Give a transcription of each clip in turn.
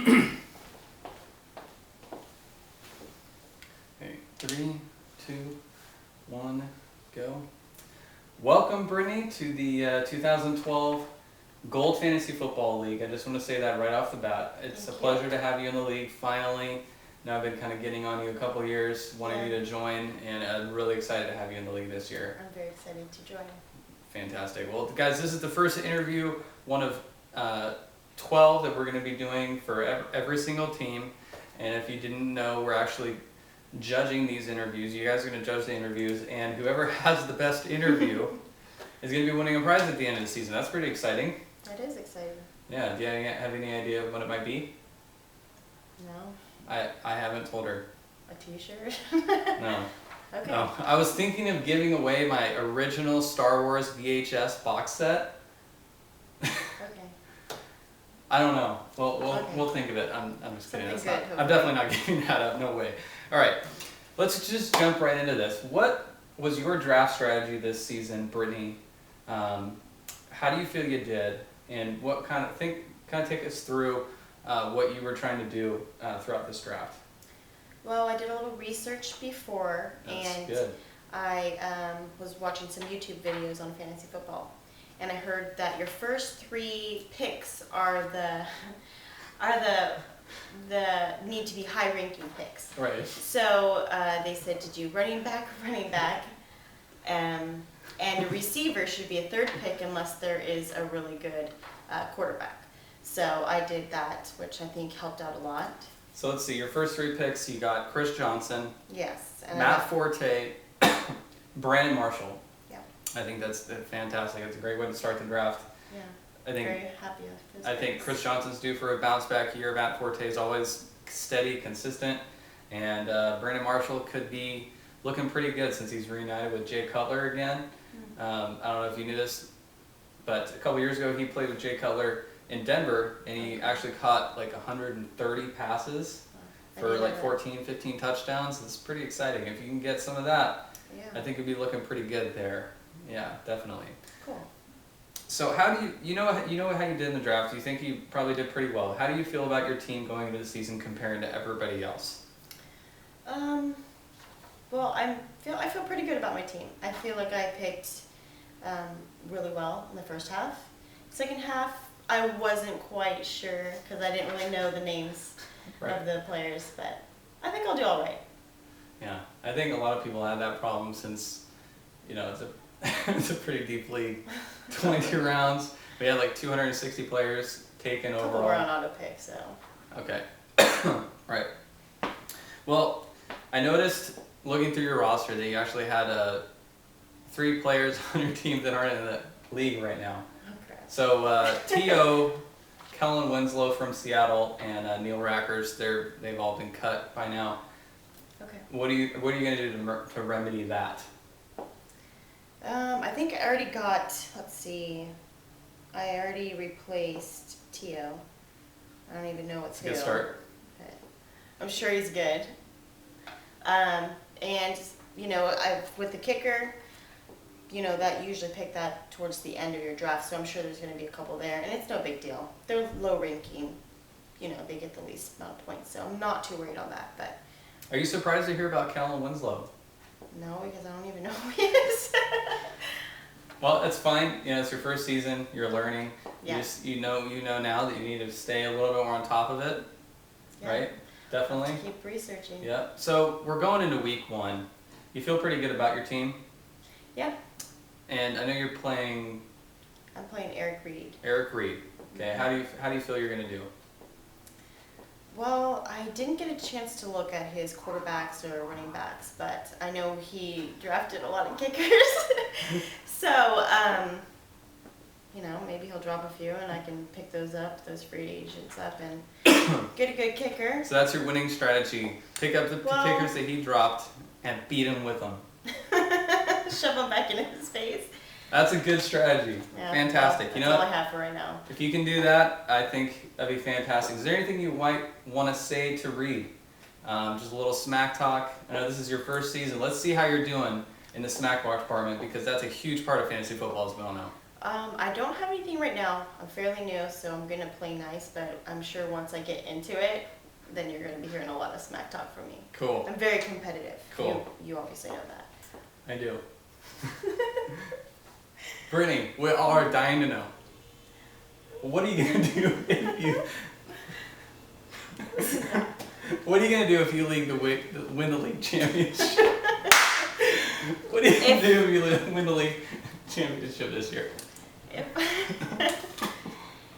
Okay, 3, 2, 1, go. Welcome, Brittany, to the 2012 Gold Fantasy Football League. I just want to say that right off the bat. It's a pleasure to have you in the league, finally. Now I've been kind of getting on you a couple years, wanting you to join, and I'm really excited to have you in the league this year. I'm very excited to join. Fantastic. Well, guys, this is the first interview, one of 12 that we're going to be doing for every single team. And if you didn't know, we're actually judging these interviews. You guys are going to judge the interviews, and whoever has the best interview is going to be winning a prize at the end of the season. That's pretty exciting. That is exciting. Yeah. Do you have any idea of what it might be? No. I haven't told her. A t-shirt? No. Okay. No. I was thinking of giving away my original Star Wars VHS box set. Okay. I don't know. Okay. We'll think of it. I'm just kidding. Something good, I'm definitely not giving that up. No way. All right. Let's just jump right into this. What was your draft strategy this season, Brittany? How do you feel you did, and what kind of take us through what you were trying to do throughout this draft? Well, I did a little research before, That's good. I was watching some YouTube videos on fantasy football, and I heard that your first 3 picks are the need to be high-ranking picks. Right. So they said to do running back, and a receiver should be a 3rd pick unless there is a really good quarterback. So I did that, which I think helped out a lot. So let's see. Your first 3 picks, you got Chris Johnson, Yes. And Matt Forte, Brandon Marshall. Yeah. I think that's fantastic. It's a great way to start the draft. Yeah. I think. Very happy with those I think picks. Chris Johnson's due for a bounce back year. Matt Forte is always steady, consistent, and Brandon Marshall could be looking pretty good since he's reunited with Jay Cutler again. I don't know if you knew this, but a couple years ago he played with Jay Cutler in Denver, and he actually caught like 130 passes for like 14, 15 touchdowns. It's pretty exciting. If you can get some of that, I think you'd be looking pretty good there. Yeah, definitely. Cool. So how do you know how you did in the draft? You think you probably did pretty well. How do you feel about your team going into the season comparing to everybody else? Well, I feel pretty good about my team. I feel like I picked really well in the first half. Second half, I wasn't quite sure because I didn't really know the names of the players, but I think I'll do all right. Yeah, I think a lot of people had that problem since, it's a pretty deep league, 22 rounds. We had like 260 players taken overall. A couple were on auto pick, so. Okay, right. Well, I noticed looking through your roster that you actually had 3 players on your team that aren't in the league right now. Oh, crap. So Tebow, Kellen Winslow from Seattle, and Neil Rackers, they've all been cut by now. Okay. What are you going to do to remedy that? I think I already got, I already replaced Tio. I don't even know what's Good start. I'm sure he's good. And, with the kicker, that usually pick that towards the end of your draft, so I'm sure there's going to be a couple there, and it's no big deal. They're low ranking, they get the least amount of points, so I'm not too worried on that. But Are you surprised to hear about Kellen Winslow? no, because I don't even know who he is. Well, it's fine. It's your first season. You're learning. Yeah. You know now that you need to stay a little bit more on top of it, right? Definitely. Keep researching. Yep. So we're going into week 1. You feel pretty good about your team? Yeah. And I know you're playing. I'm playing Eric Reed. Eric Reed. Okay. How do you feel you're gonna do? Well, I didn't get a chance to look at his quarterbacks or running backs, but I know he drafted a lot of kickers. So, maybe he'll drop a few and I can pick those free agents up, and get a good kicker. So that's your winning strategy. Pick up the kickers that he dropped and beat him with them. Shove them back into his face. That's a good strategy. Yeah, Fantastic. That's all I have for right now. If you can do that, I think that'd be fantastic. Is there anything you might want to say to Reed? Just a little smack talk. I know this is your first season. Let's see how you're doing in the smack talk department, because that's a huge part of fantasy football, as we all know. I don't have anything right now. I'm fairly new, so I'm gonna play nice, but I'm sure once I get into it, then you're gonna be hearing a lot of smack talk from me. Cool. I'm very competitive. Cool. You obviously know that. I do. Brittany, we all are dying to know. What are you gonna do if you? What are you gonna do if you win the league championship? What are you gonna do if you win the league championship this year?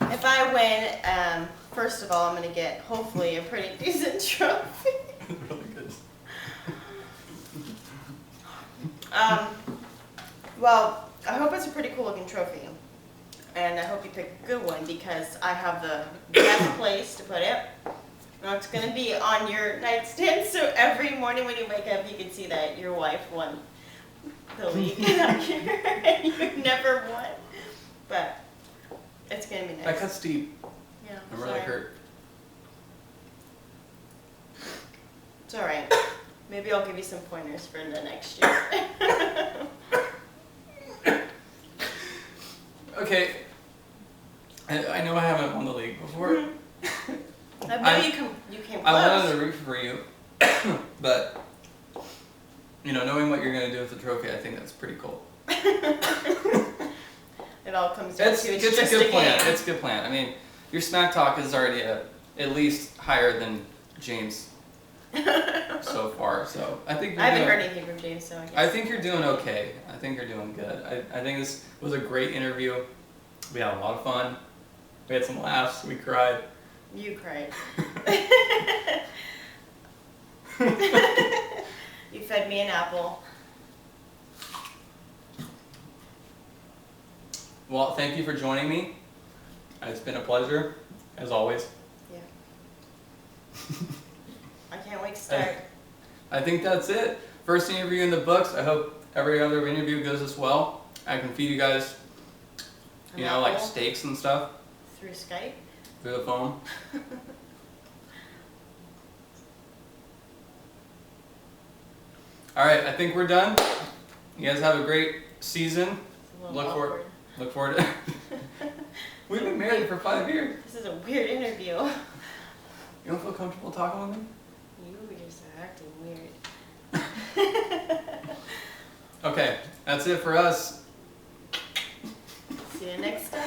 If I win, first of all, I'm gonna get hopefully a pretty decent trophy. Really good. Well, I hope it's a pretty cool looking trophy. And I hope you pick a good one because I have the best place to put it. And it's going to be on your nightstand, so every morning when you wake up, you can see that your wife won the league that year and you never won. But it's going to be nice. That cut's deep. Yeah, I'm really hurt. It's alright. Maybe I'll give you some pointers for the next year. Okay. I know I haven't won the league before. I know you came close. I wanted to root for you, but knowing what you're gonna do with the trophy, I think that's pretty cool. It all comes down to it's a just good a plan. game. It's a good plan. I mean, your smack talk is already at least higher than James so far. So I think I haven't heard anything from James, so I guess. I think you're doing okay. I think you're doing good. I think this was a great interview. We had a lot of fun. We had some laughs. We cried. You cried. You fed me an apple. Well, thank you for joining me. It's been a pleasure, as always. Yeah. I can't wait to start. I think that's it. First interview in the books. I hope every other interview goes as well. I can feed you guys, like steaks and stuff. Through Skype? Through the phone. All right, I think we're done. You guys have a great season. Look forward to it. We've been married for 5 years. This is a weird interview. You don't feel comfortable talking with me? You just are acting weird. Okay, that's it for us. See you next time.